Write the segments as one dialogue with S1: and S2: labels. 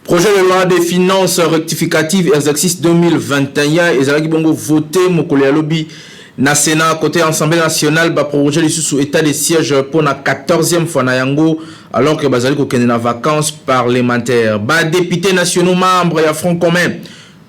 S1: Projet de loi des finances rectificative exercice 2021 ezalaki bongo voté mokolo ya lobi na Sénat côté Assemblée nationale ba projet le sous état de siège pour la 14e fois na yango alors que bazali ko kende na vacances parlementaires. Ba députés nationaux membres ya Front commun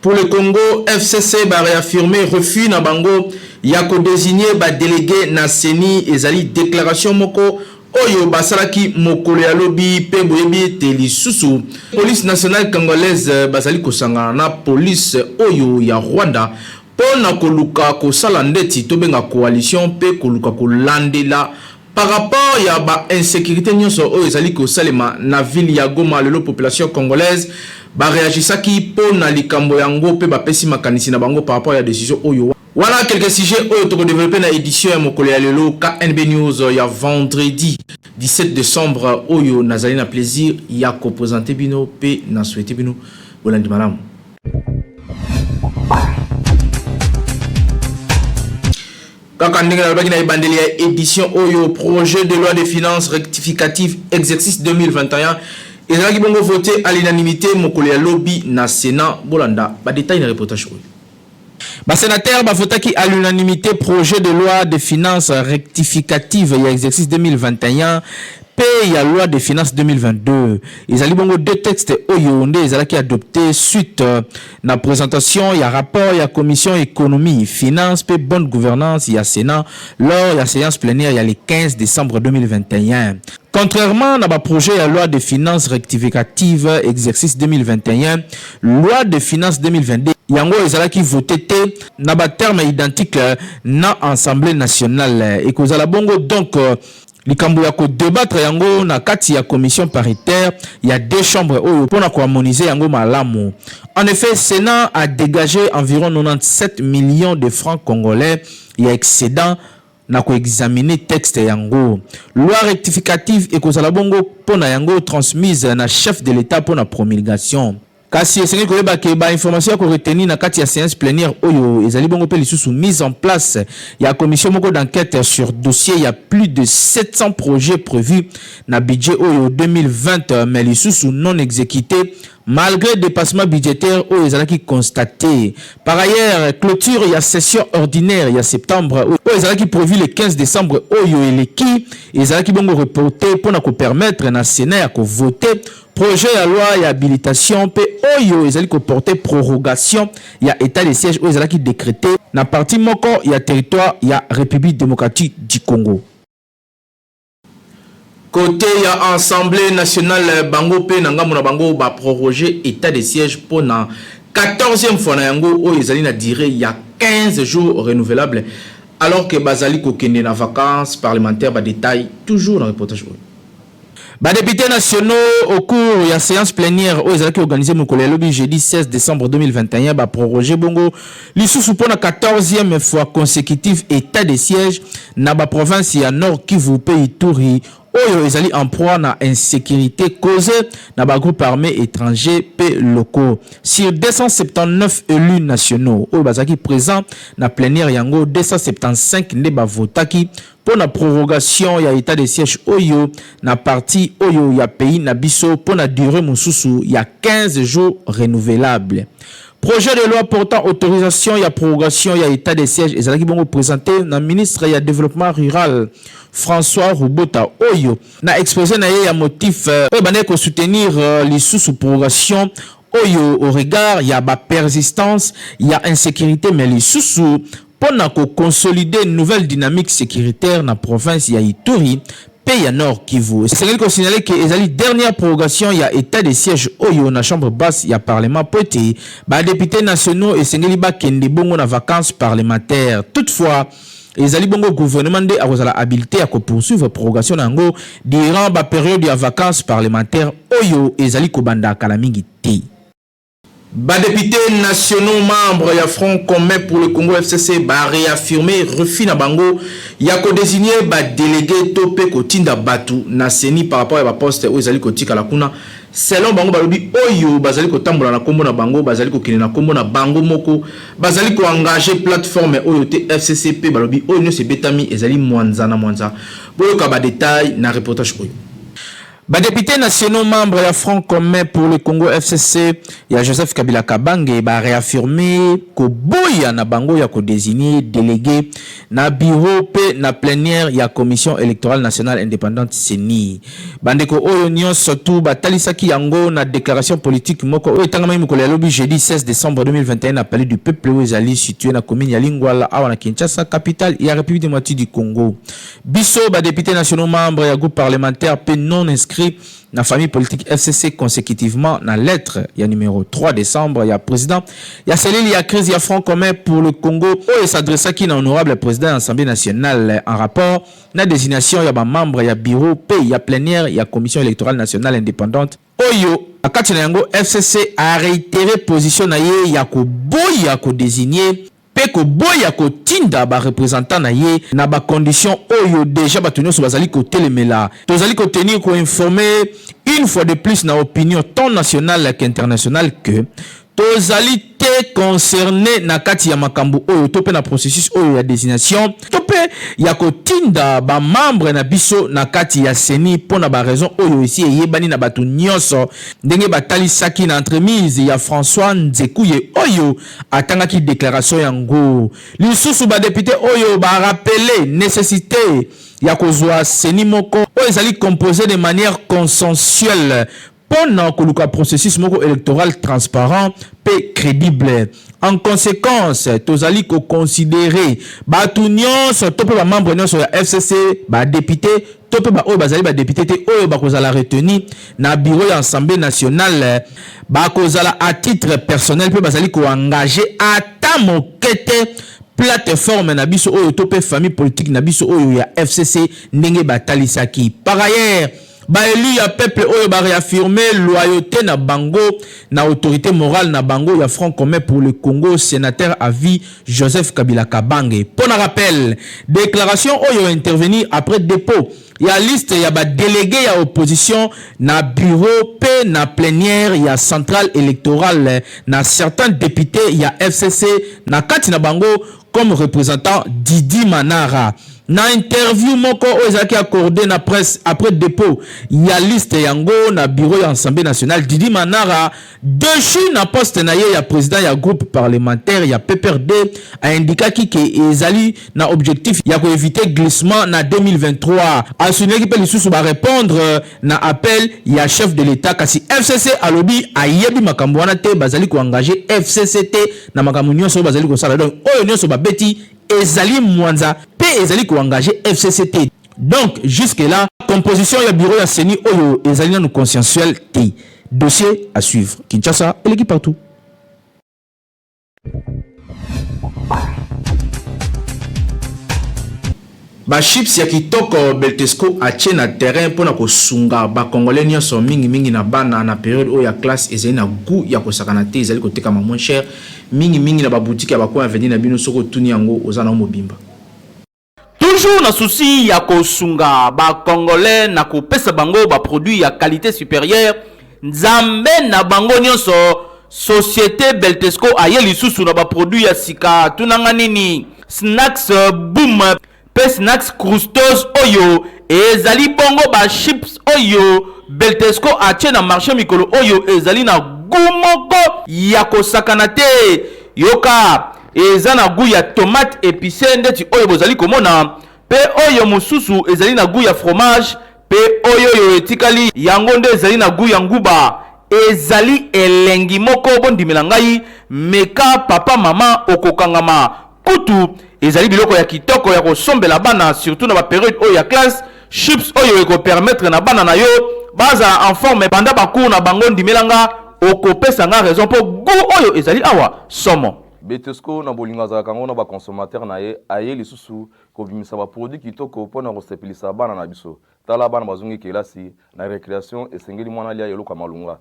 S1: pour le Congo FCC ba réaffirmer refus na bango ya ko désigner ba délégué na CENI ezali déclaration moko oyo basalaki mokolo ya lobi pe boyebi te lisusu police nationale congolaise bazali kosangana na police oyo ya Rwanda pona koluka kosala ndeti tobenga coalition pe koluka kolandela par rapport ya ba insécurité nyonso oyo ezali kosalema na ville ya Goma. Lelo population congolaise ba réagisaki pona likambo yango pe ba pesi makanisi na bango par rapport ya décision oyo. Voilà quelques sujets oyo toko développer na édition ya mokolo ya lelo KNB News ya vendredi 17 décembre oyo nazali na plaisir ya ko présenter bino pe na souhaiter bino bolandi malamu. Kaka ndenge na lobaki na ebandeli ya édition oyo projet de loi de finances rectificative exercice 2021 ezalaki bongo voté à l'unanimité mokolo ya lobi na Sénat. Bolanda ba détail na reportage oyo. Ba sénateur ba votaki à l'unanimité projet de loi de finances rectificative ya exercice 2021 P ya loi de finances 2022. Ezali bongo deux textes oyo nde ezalaki adopté suite na présentation ya rapport ya commission économie finance pe bonne gouvernance ya Sénat lors ya séance plénière ya le 15 décembre 2021. Contrairement à ma projet à loi de finances rectificative exercice 2021, loi de finances 2022, yango ezalaki voté te na ba terme identique na Assemblée nationale et kozala bongo donc likambo ya ko débattre yango na kati ya commission paritaire, il y a deux chambres pour harmoniser yango malamu. En effet, Sénat a dégagé environ 97 millions de francs congolais, il y a excédent na ko examiner texte yango. Loi rectificative et kozala bongo pona yango transmise na chef de l'État pour la promulgation. Kasi esengi koyeba ke ba information ko retenir na kati ya séance plénière oyo ezali bongo pe lisusu mise en place ya commission moko d'enquête sur dossier. Il y a plus de 700 projets prévus na budget oyo 2020 mais lisusu non exécutés malgré dépassement budgétaire oyo ezalaki constaté. Par ailleurs, clôture il y a session ordinaire il y a septembre oyo ezalaki prévu le 15 décembre oyo eleki ezalaki bongo reporté pour na ko permettre na Sénat ya ko voter projet à loi et habilitation pe oyo ezali ko porter prorogation ya état de siège oyo ezalaki décrété na partie moko ya territoire ya République démocratique du Congo. Côté ya Assemblée nationale bango pe nanga mona bango ba proroger état de siège pour na 14e fois na yango oyo ezali na durée ya 15 jours renouvelable alors que bazali ko kende na vacances parlementaires. Ba détail toujours dans le reportage. Ba députés nationaux au cours de la séance plénière où ils ont organisé mon collègue lobby jeudi 16 décembre 2021 ba proroger bongo lisusu pour la 14e fois consécutive état de siège na ba province ya Nord Kivu pe Ituri oyo ezali en proie na insécurité causée na ba groupe armé étranger pe locaux. Sur 279 élus nationaux oyo bazaki présent na plénière yango 275 nde ba votaki pour la prorogation ya état de siège oyo na partie oyo ya pays na biso pour la durée mususu ya 15 jours renouvelable. Projet de loi portant autorisation ya prorogation ya état de siège ezalaki bongo présenté na ministre ya développement rural François Rubota oyo na exposé na ye ya motif oyo bande ko soutenir lisusu prorogation oyo au regard ya ba persistance ya insécurité mais lisusu pour consolider une nouvelle dynamique sécuritaire dans la province ya Ituri pays Nord Kivu. C'est qu'il faut signaler que les dernière prorogation il y a état de siège oyo na chambre basse il y a parlement poté ba députés nationaux et sengeli ba kende bongo na vacances parlementaires. Toutefois les ali bongo gouvernement de a la habilité à poursuivre prorogation nango durant ba période de vacances parlementaires oyo ezali ko banda kala mingi te. Députés nationaux membres ya Front commun pour le Congo FCC ba réaffirmer refus na bango ya ko désigner ba délégué topé kotinda batu na seni par rapport à ba poste o ezali kotika la kuna selon bango balobi oyo bazali kotambola na kombo na bango bazali kokine na kombo na bango moko bazali ko engager plateforme oyo te FCCP balobi oyo se betami ezali mwanza na mwanza boyo ka ba détail na reportage oyo. Députés nationaux membres de Front commun pour le Congo FCC, il y a Joseph Kabila Kabange ba réaffirmé que boya na bango ya ko désigner délégué na bureau pe na plénière ya commission électorale nationale indépendante CENI. Bandeko oyo nyon surtout batalisaki yango na déclaration politique moko oyo tangama mukolo ya lobi jeudi 16 décembre 2021 à Palais du Peuple où ezali situé na commune ya Lingwala awa na Kinshasa capitale ya République démocratique du Congo. Biso députés nationaux membres ya groupe parlementaire pe non inscrit la famille politique FCC consécutivement dans lettre il y a numéro 3 décembre il y a président il y a celle il y a crise il y a Front commun pour le Congo et s'adresse à qui honorable président de l'Assemblée nationale en rapport la désignation il y a membre il y a bureau P il y a plénière il y a commission électorale nationale indépendante oyo akati na yango FCC a réitéré position na ye ya ko boya ko désigner peko boya ko tinda ba représentant na ye na ba condition oyo déjà batunyo so bazali ko telemela tozali ko tenir ko informer une fois de plus na opinion tant nationale qu'internationale que tozali te concerné na kati ya makambo oyo to pe na processus oyo ya désignation to pe ya ko tinda ba membre na biso na kati ya CENI pona ba raison oyo ici yebani na batu nyonso ndenge batali saki na entremise ya François Nzekuye oyo atanga ki déclaration yango lisusu ba député oyo ba rappeler nécessité ya kozwa CENI moko oyo ezali composé de manière consensuelle pendant que le processus électoral transparent et crédible. En conséquence, tozali ko considérer batunion so topé ba membre nyonso ya FCC ba député topé ba oyo bazali ba député te oyo ba kozala retenu na bureau ya Assemblée nationale ba kozala à titre personnel pe bazali ko engager ata mokete plateforme na biso oyo topé famille politique na biso oyo ya FCC ndenge batalisaki. Par ailleurs ba élu ya peuple oyo ba réaffirmer loyauté na bango na autorité morale na bango ya Front commun pour le Congo sénateur à vie Joseph Kabila Kabange. Pour un rappel, déclaration oyo intervenir après dépôt ya liste ya ba délégué ya opposition na bureau pe na plénière ya centrale électorale na certains députés ya FCC na kati na bango comme représentant Didi Manara. Na interview moko ozaki accordé na presse après dépôt il y a liste yango na bureau ya Assemblée nationale Didi Manara déchu na poste na ye ya président ya groupe parlementaire ya PPRD a indiqué que ezali na objectif ya ko éviter glissement na 2023 a souligné que lisusu ba répondre na appel ya chef de l'état kasi FCC alobi ayebi makambo wana te bazali ko engager FCCT na makambo nyonso bazali ko sala donc oyo nyonso ba beti ezali mwanza pe ezali ko engager FCCT. Donc jusque là composition ya bureau ya CENI oyo ezali na consensuel te. Dossier à suivre. Kinshasa et l'équipe partout. Ba chips ya kitoko Beltesco atie na terrain pona ko sunga ba congolais nyonso mingi na bana na période oyo ya classe ezali na goût ya ko sakana te ezali ko teka ma moins cher mingi na ba boutique ya ba ko avenir na bino soko tuni yango ozana mobimba.
S2: Toujours na souci ya ko sunga ba congolais na ko pesa bango ba produit ya qualité supérieure nzambe na bango nyonso société Beltesco aye lisusu na ba produit ya sika tunanga nini snacks boom pe snacks crustos oyo ezali bongo ba chips oyo Beltesco atie na marché mikolo oyo ezali na gumoko ya kosakana te yoka eza na goût ya tomate épicée ndeti oyo bozali komona pe oyo mususu ezali na goût ya fromage pe oyo etikali yango nde ezali na goût ya nguba ezali elengi moko bondimela ngai meka papa mama okokangama kutu ezali biloko ya kitoko ya kosombela bana surtout na ba période oyo ya classe chips oyo eko permettre na bana na yo baza en forme banda ba cours na bango ndimelanga okopesa nga raison po goût oyo ezali awa somo
S3: Beltesco na bolinga za kango na ba consommateur na ye aye lisusu kobimisa ba produit kitoko pona kosepelisa bana na biso tala bana bazungi kelasi na récréation esengeli mwana lia eloko malunga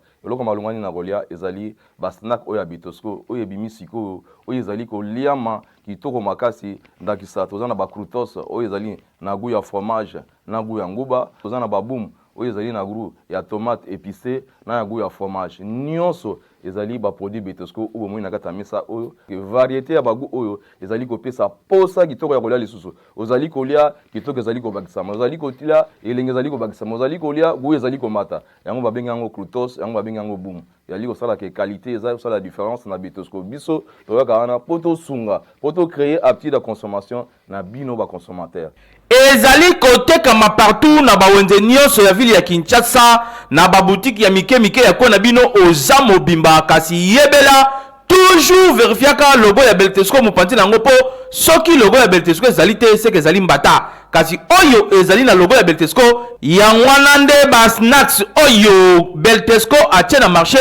S3: ni na kolia ezali ba snack oya bitosco oya bimisiko oya ezali koliama kitoko makasi ndakisa tozana ba croutos oya ezali na goût ya fromage na goût ya nguba tozana ba boum oyo ezali na goût ya tomate épicée na ya goût ya fromage nyonso ezali ba produit Betosco oyo moi na kata mesa oyo variété ya ba goût oyo ezali kopesa posa kitoko ya kolia lisusu ozali kolia kitoko ezali kobakisama ozali kolia elenge ezali kobakisama ozali kolia goût ezali komata yango babenga yango croutos yango babenga yango boum yali kosala ke qualité ezali kosala différence na Betosco biso toyoka wana poto sunga poto créer habitude de consommation na bino ba consommateur
S2: ezali kotekama partout na bawenze nyonso ya ville ya Kinshasa na baboutique ya mike ya kona bino oza mobimba kasi yebela toujours vérifiaka logo ya Beltesco mopanzi nango po soki logo ya Beltesco ezali te seke ezali mbata kasi oyo ezali na logo ya Beltesco yangwana nde ba snacks oyo Beltesco atie na marché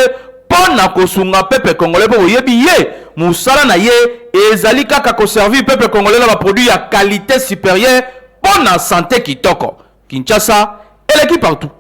S2: pona kosunga peuple congolais po yebi ye musala na ye ezali kaka ko servir peuple congolais na ba produit ya qualité supérieure pour la santé kitoko. Kinshasa et l'équipe partout.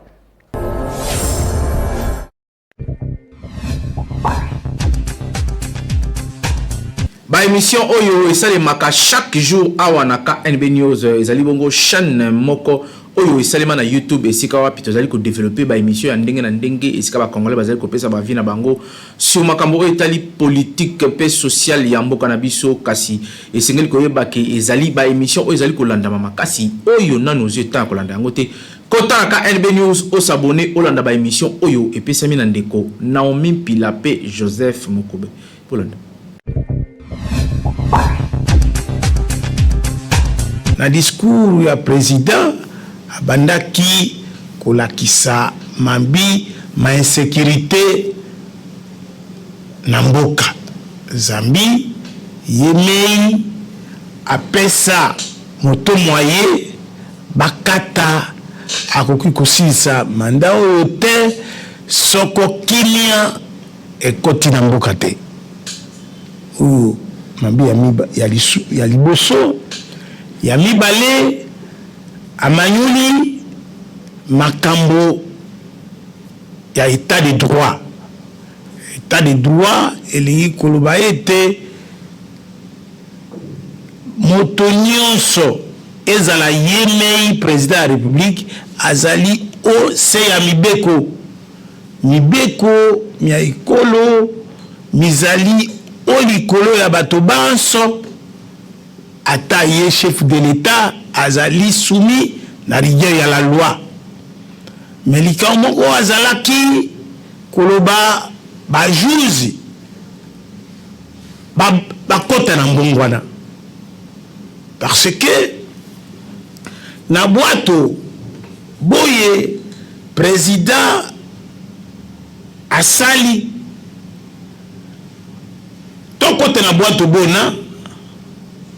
S1: Ba émission oyo esalemaka chaque jour awa na KNB News ezali bongo chaîne moko oyo esalema na YouTube esika wapi tozali ko développer ba émission ya ndenge na ndenge esika ba congolais bazali ko pesa ba vie na bango sur makambo oyo etali politique pe social ya mboka na biso kasi esengeli ko yeba ke ezali ba émission oyo ezali ko landa makasi oyo nano zeta ko landa yango te kota ka KNB News o s'abonner o landa ba émission oyo epesami na ndeko Naomi Pilape Joseph Mokobe pour landa
S4: na discours ya président abandaki kolakisa mambi ma insécurité na mboka zambi yemei apesa moto moye bakata akoki kosilisa manda oyo te soko kimia ekoti na mboka te oyo mambi ya liboso ya mibale amanyuli makambo ya état de droit elingi koloba ete moto nyonso ezala yemei président ya république azali o se ya mibeko ya ekolo mizali o likolo ya bato banso ata ye chef de l'état azali soumis na rigueur ya la loi mais likambo moko azalaki koloba bajuzi bakota na mbongwana parce que na bwato boye président asali tokota na bwato bona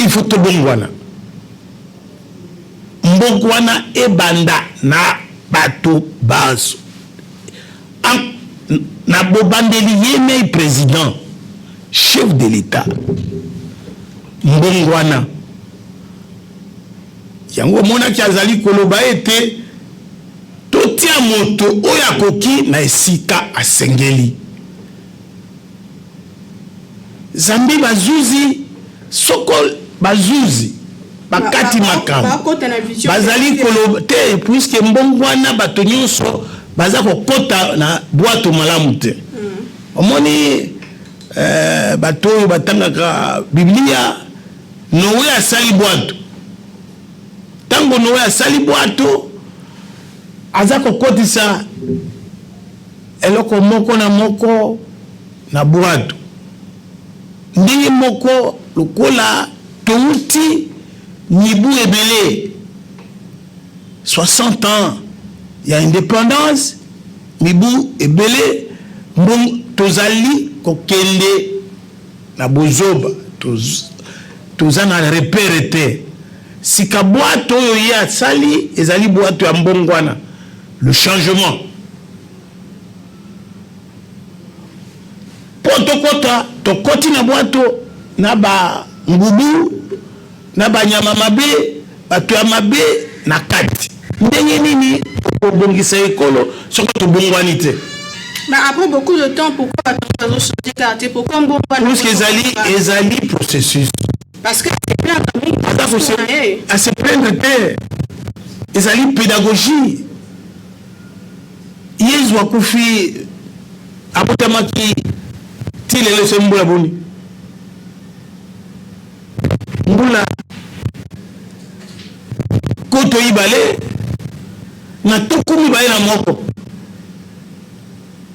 S4: il faut to bongwana mbongwana ebanda na bato baso na bobandeli yemei président chef de l'état mbongwana yango monaki azali koloba ete totia moto oyo akoki na esika asengeli zambi bazuzi soko bazuzi bakati makambo bazali koloba te puisque mbongwana bato nyonso baza kokota na bwato malamu te omoni bato oyo batangaka biblia Noé asali bwato tango Noé asali bwato aza kokotisa eloko moko na bwato ndenge moko lokola touti nibu ebele 60 ans ya indépendance mibu ebele mbong tozali kokende na bozoba toza na repere te sika bwato oyo ye asali ezali bwato ya mbongwana le changement po tokoti na bwato na ba ngubu na ba nyama mabe bato ya mabe na kati ndenge nini kobongisa ekolo soki tobongwani te.
S5: Mais après beaucoup de temps, pourquoi attendre changer quartier? Pourquoi on
S4: parce que ezali processus.
S5: Parce que c'est plein de
S4: à se plaindre te ezali pédagogie. Yesu akufi abotamaki ti lelo se mbula boni mbula koto ibale na tukumi baye na moko.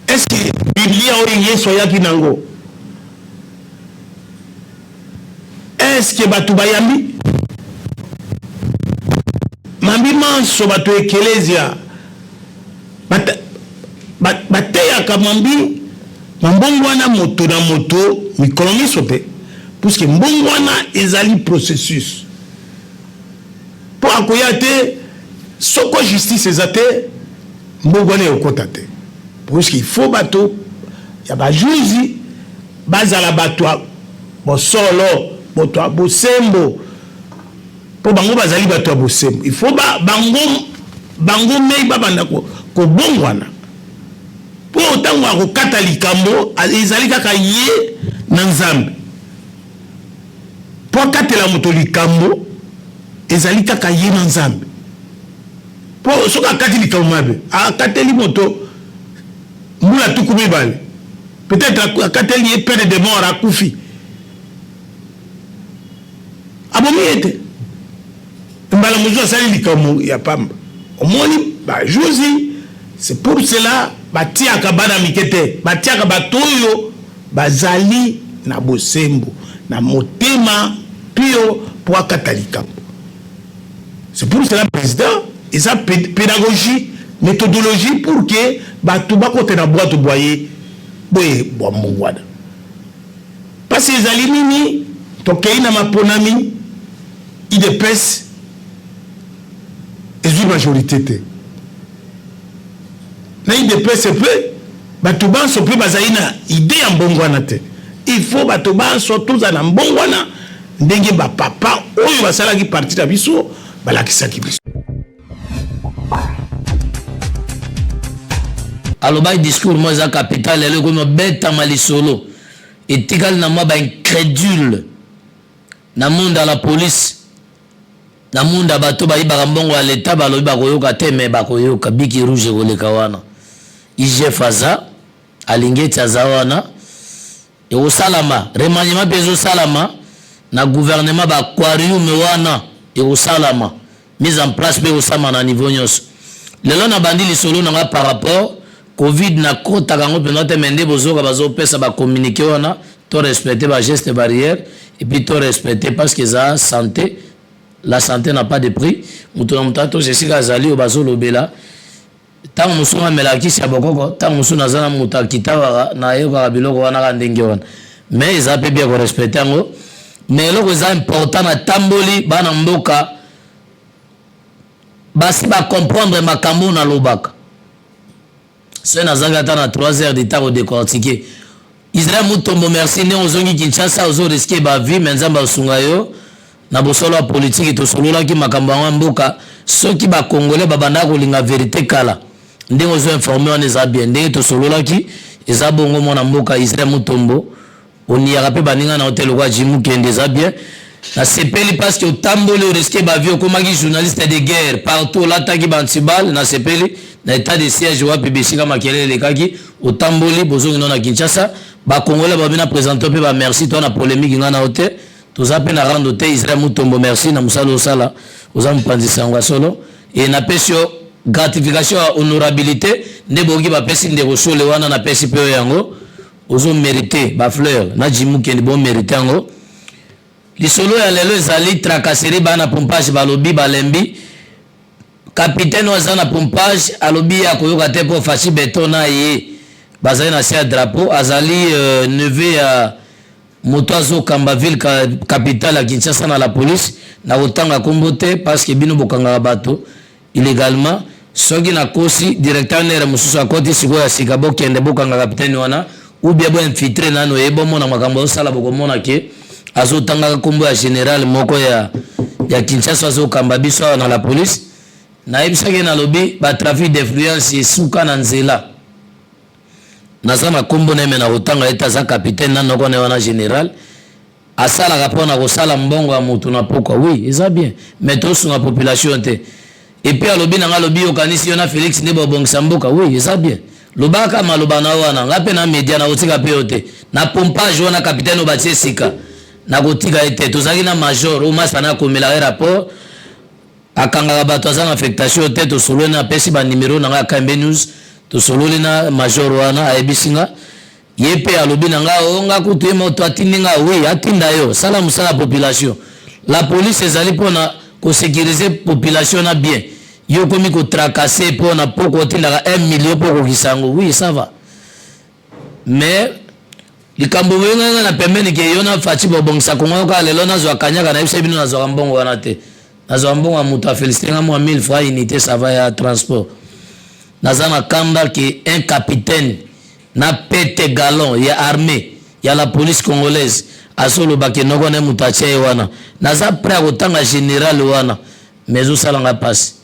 S4: Est-ce que Biblia oyo Yesu ayaki nango? Est-ce que batu bayambi mambi manso batu ekelezia bateyaka mambi mbongwana moto na moto mikolo miso te puisque mbongwana ezali processus po akoya te soko justice eza te mbongwana ekota te puisque il faut bato ya bajuzi bazala bato bosolo bato ya bosembo po bango bazali bato ya bosembo. Il faut bango mei babanda kobongwana po otango akokata likambo ezali kaka ye na nzambe po akatela moto likambo ezali kaka ye na nzambe po soki akati likambo mabe akateli moto mbula tuku mibale peut-être akateli ye pene de mort akufi abomi ete mbala mozu asali likambo ya pamba omoni bajuzi. C'est pour cela batiaka bana mikete batiaka batoyo bazali na bosembo na motema pio po akata likambo. C'est pour cela président et sa pédagogie méthodologie pour que bato bakote na boîte boyer boye bomongwana parce que ezali nini tokei na maponami idepes ezwi majorité te na idepes pe bato banso pe bazali na idée ya mbongwana te. Il faut bato banso toza na mbongwana ndenge bapapa oyo basalaki parti na biso balakisaki biso.
S6: Aloba discours moi za capital lelo ko beta malisolo etikali na mwa ba incrédule na monde à la police na monde bato ba ibaka mbongo ya leta balobi bakoyoka te me bakoyoka biki rouge koleka wana ije faza alingeti azawana e salama remaniement bezo salama na gouvernement ba aquarium wana e salama mise en place be osama na niveau nyos lelo na bandi lisolo na par rapport Covid na kota kango pe note mende bozoka bazo pesa ba communiquer wana to respecter ba gestes barrières et puis to respecter parce que ça santé la santé n'a pas de prix muto na mutato je sika zali obazo lobela tant musuma melaki sia bokoko tant musuna zana mutakita na yo ka biloko wana ka ndenge wana mais ça peut bien respecter ngo mais loko ça important na tamboli bana mboka basi ba comprendre makambo na lobaka. C'est na zangata na 3 heures de temps au décortiquer. Israël Mutombo merci né ozongi Kinshasa ozo risquer ba vie menzamba sungayo na bosolo politique to solola ki makambo ya mboka soki ba congolais babanda ko linga vérité kala ndenge ozo informer on eza bien ndenge to solola ki eza bongo mona mboka Israël Mutombo oni ya pe baninga na hotel kwa Jimu Kende eza bien na sepeli parce que tambole o risquer ba vie ko maki journaliste de guerre partout l'attaque bantibal na sepeli na état de siège wa BBC kama kelele kaki otamboli bozongi na Kinshasa ba congolais ba bina présenter pe ba merci toi na polémique ngana hotel toza pe na rando te Israël Mutombo merci na musalo sala oza mpanzisa ngwa solo et na pesio gratification honorabilité ne bogi ba pesi ndeko sole wana na pesi pe yango ozo mériter ba fleur na Jimu Kende bon mériter yango lisolo ya lelo ezali tracasserie bana pompage balobi balembi capitaine wazana pompage alobi ya koyoka te po faci beton na ye bazali na sia drapeau azali neveu ya moto azokamba ville capitale ya Kinshasa na la police na kotanga kombo te parce que bino bokangaka bato illégalement soki na kosi directeur nere mosusu akoti sikoyo ya sika bokende bokanga capitaine wana ou bien bo infiltré nano yebo mona makambo osala bokomona ke azotanga kombo ya général moko ya Kinshasa azokamba biso na la police na yebisaki na lobi ba trafic d'influence esuka na nzela naza na kombo na na kotanga eta za capitaine na noko na wana général asalaka mpona kosala mbongo ya motu na pokwa. Oui, eza bien, mais tosunga population te. Et puis alobi nanga lobi okanisi yo na Félix nde bobongisa mboka. Oui, eza bien, lobaka maloba na wana nga mpe na media na kotika pe yo te na pompage wana capitaine obatie sika na kotika ete tozalaki na major omasa na komela rapport akangaka bato aza na affectation te tosololi na apesi banimero nanga ya Kambe News tosololi na major wana ayebisinga ye mpe alobi na nga nga kutu ye moto atindi nga. Oui, atinda yo sala mosala population. La police ezali mpona kosécuriser population na bien, yo komi kotracasser mpona poko otindaka 1 million mpo kokisa yango. Oui, ça va, mais likambo wenga na pembeni ke yo na fati bobongisa kongo ka lelo nazwa kanyaka na biso bino nazwa mbongo wana te. Nazwa mbongo ya mutu Félicité nga moi 1000 francs unité ça va ya transport. Naza na kanda ke un capitaine na pete galon ya armée ya la police congolaise asolo bake noko na mutache wana naza prêt à kotanga général wana mais osalanga passe.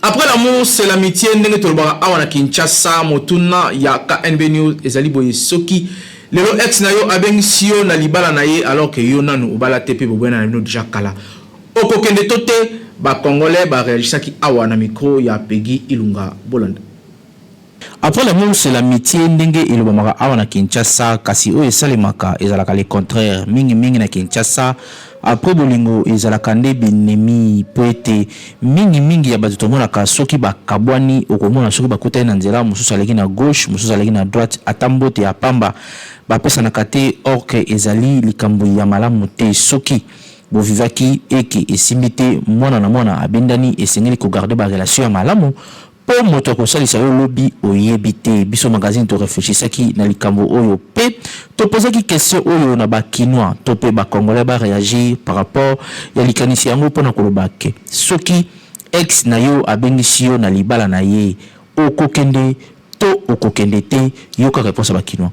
S1: Après l'amour, c'est l'amitié. Ndenge tolobaka awa na Kinshasa motuna ya KNB News ezali boye soki lelo ex na yo abengisi yo na libala na ye alors que yo nanu obala tepe bobwena na bino déjà kala okokende tote ba congolais ba réagisaki awa na micro ya Peggy Ilunga Bolanda. Après l'amour, c'est l'amitié. Ndenge ilobamaka awa na Kinshasa kasi o esalemaka ezalaka le contraire mingi na Kinshasa. Après bolingo ezalaka nde binemi poete mingi ya bato tomonaka soki bakabwani okomona soki bakutani na nzela mosusu aleki na gauche mosusu aleki na droite atambote ya pamba bapesanaka te or que ezali likambo ya malamu te soki bovivaki eke esimbi te mwana na mwana abendani esengeli kogarde ba relation ya malamu po moto kosalisa yo lobi oyebi te. Biso magazine to réfléchisaki na likambo oyo pe to posaki question oyo na bakinois to pe ba congolais ba réagir par rapport ya likanisi yango pona kolobake soki ex na yo abengisi yo na libala na ye okokende to okokende te yoka réponse ba kinois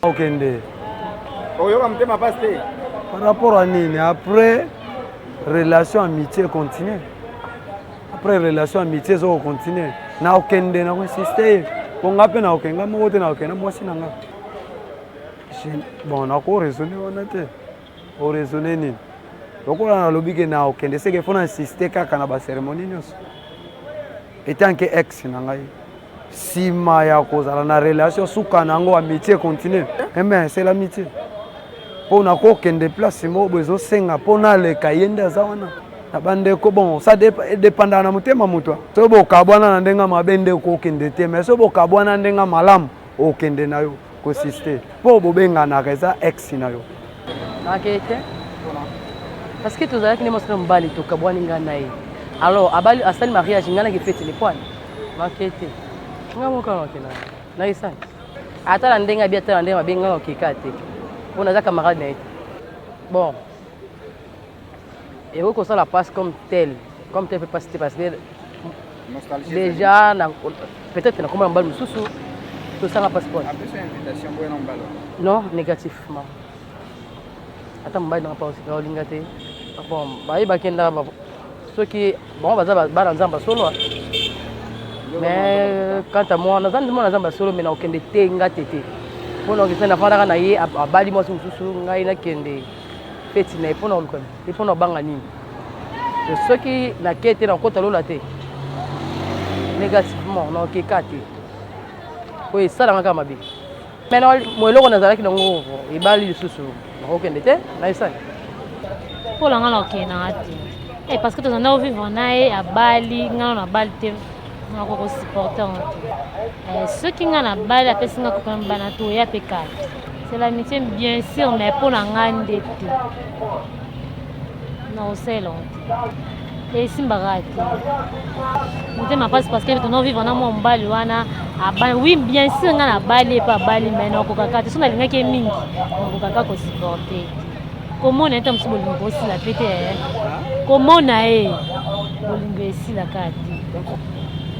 S7: okende oyo mtema paste par rapport à nini après relation amitié continue. Après relation amitié zo continuer na okende na insister ponga pe na okenga mo te na okenda mo sinanga bon na ko raisonner on te o raisonner ni lokola na lobike na okende c'est que faut insister kaka na ba cérémonie nyos etant que ex na ngai si ma ya kozala na relation suka nango amitié continue mais c'est l'amitié pour na ko okende place mo bezo senga pona le kayenda za wana na bande ko bon ça dépendant na mutema mutwa so bokabwana na ndenga mabende ko kende te mais so bokabwana ndenga malamu okende nayo ko sister po bobenga na reza ex nayo
S8: akete parce que tozala kine mosana mbali to kabwani ngana ye alors abali asali mariage ngana ke fete le point makete ngamo kana kena na isa ata na ndenga bia ata na ndenga benga okikate ona za camarade na bon. Et vous la passe comme tel peut passer parce que déjà peut-être que comme un bal sous tout ça la passeport. Non, négativement. Attends, on va dans pas aussi quand lingate. Bon, bah il va kenda ceux qui bon va dans zamba solo. Mais quant à moi, on a zamba solo mais na okende te ngatete. Pour on que na fana na ye abali mo sous ngai na kende. Feti na ipona olukana ipona banga nini to soki na kete na kota lola te négativement na okekate ko esala ngaka mabe maintenant mo eloko nazalaki na ngo ebali lisusu na okende te na esala
S9: pour la ngana okena ate et parce que tu en vivre nae abali ngana na bali te na ko supporter ceux qui ngana bali apesinga ko kamba na to ya pekate. C'est l'amitié bien sûr, mais pour la grande tout. Non, c'est long. Et si mbarati. On m'a pas parce que nous vivons dans mon bal oui, bien sûr, on a balé pas balé mais non kokaka, tu sais na linga ke mingi. Kokaka ko supporter. Comment on est un petit peu aussi la pété. Comment on a bolingo ici la carte.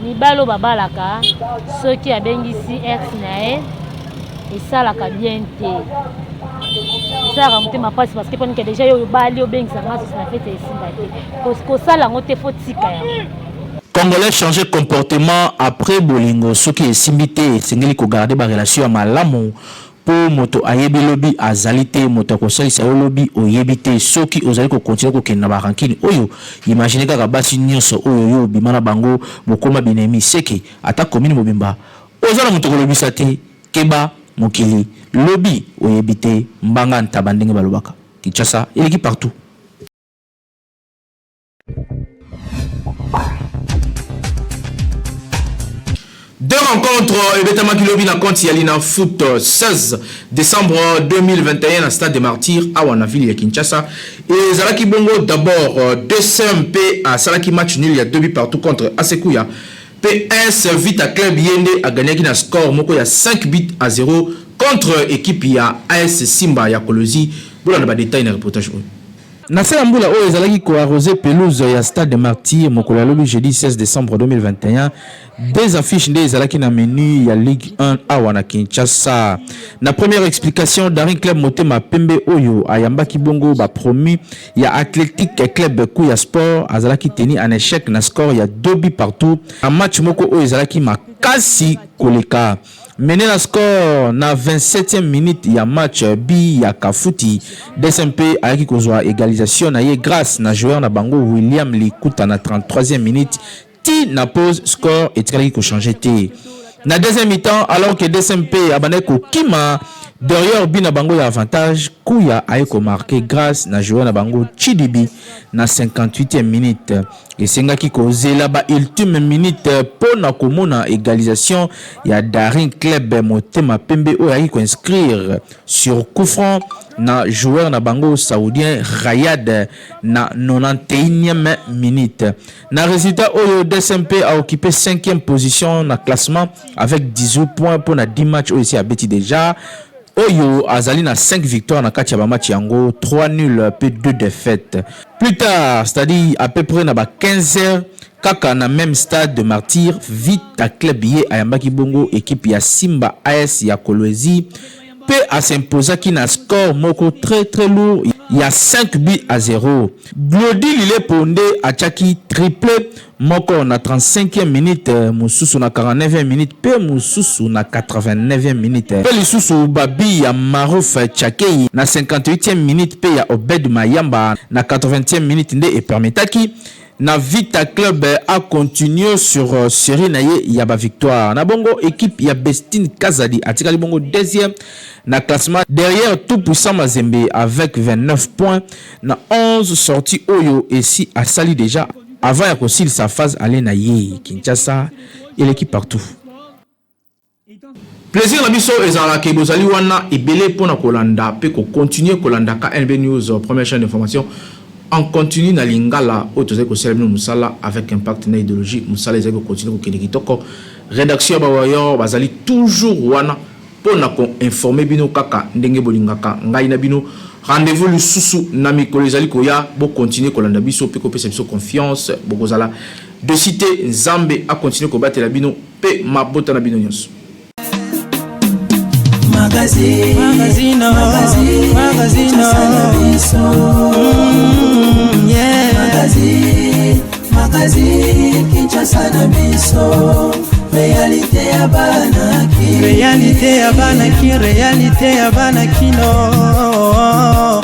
S9: Ni balo babalaka ceux qui a bengisi ex nae esalaka bien te esalaka motema mpasi parce que mponi ke déjà yo bali obengisa nga sosi na fete esimba te kosala yango te fo tika yango.
S1: Congolais changer comportement après bolingo soki esimbi te esengeli kogarde barelation ya malamu po moto ayebi lobi azali te moto akosalisa yo lobi oyebi te soki ozali kokontinue kokende na barankini oyo imagine kaka basi nyonso oyo yo obima na bango bokoma binemi seke ata komini mobimba oza na moto kolobisa te keba mokili lobi oyebi te mbanga ntaba ndenge balobaka Kinshasa eleki partout. Deux rencontres et Betamaki Lobi na compte Yalina Foot 16 décembre 2021 à Stade des Martyrs à Wanaville à Kinshasa. Et Zalaki Bongo d'abord 2MP à Salaki match nul, il y a 2 buts partout contre Asekouya. PS vite à Club Yende a gagné qui na score moko il y a 5 buts à 0 contre équipe il y a AS Simba ya Kolosi. Voilà le détail dans le reportage. Nasser Mboula o ezalaki ko arroser pelouse ya Stade des Martyrs mokolo lobi jeudi 16 décembre 2021. Des affiches nde ezalaki na menu ya Ligue 1 awa na Kinshasa. Na première explication Daring Club Motema Pembe oyo ayambaki bongo ba promu ya Athletic Club Kuya Sport azalaki teni en échec na score ya 2 buts partout. Un match moko o ezalaki makasi koleka. Mené la score na 27e minute ya match bi ya Kafuti DSMP ayaki kozwa égalisation na ye grâce na joueur na bango William Likuta na 33e minute ti na pause score etikali ko changer te. Na deuxième mi-temps alors que DSMP abane ko kima derrière bi na bango ya avantage Kuya ayeko marqué grâce na joueur na bango Chidibi na 58e minute. Esengaki kozela ba ultime minute po na komona égalisation ya Daring Club Motema Pembe oyo ayaki ko inscrire sur coup franc na joueur na bango saoudien Rayad na 91e minute. Na résultat oyo DSMP a occupé 5e position na classement avec 18 points pour na 10 matchs oyo ici a beti déjà. Oyo azali na 5 victoires na kati ya ba match yango 3 nuls puis 2 défaites. Plus tard, c'est-à-dire à peu près na ba 15h kaka na même Stade de Martyrs vite à club yé ayambaki bongo équipe ya Simba AS ya Kolwezi pe a s'imposer qui na score moko très lourd. Il y a 5 buts à 0. Glody Lile Pondé a tchaki triplé moko na 35e minute, Moussousou na 49e minute, pe Moussousou na 89e minute. Pe Lissousou Babi ya Marouf Tchakei na 58e minute, pe ya Obed Mayamba na 80e minute nde e permetaki na Vita Club a continué sur série na ye ya ba victoire. Na bongo équipe ya Bestine Kazadi a tirali bongo deuxième na classement derrière tout puissant Mazembe avec 29 points na 11 sorties oyo et si a sali déjà avant ya kosil sa phase aller na ye Kinshasa et l'équipe partout. Plaisir na biso ezala ke bozali wana ebele pona kolanda pe ko continuer kolanda ka NB News première chaîne d'information. On continue na lingala autorisé ko célébrer musala avec impact na idéologie musala ezali ko continuer ko keneki toko rédaction ba wayo bazali toujours wana pona ko informer bino kaka ndenge bolingaka ngai na bino rendez-vous le susu na mikolo ezali ko ya bo continuer ko landa biso pe ko pesa biso confiance bokozala de citer Nzambe a continuer ko batela bino pe mabota na bino nyonso.
S10: Magazine, Kinshasa na biso. Réalité ya banaki, réalité ya banaki, réalité ya banaki no.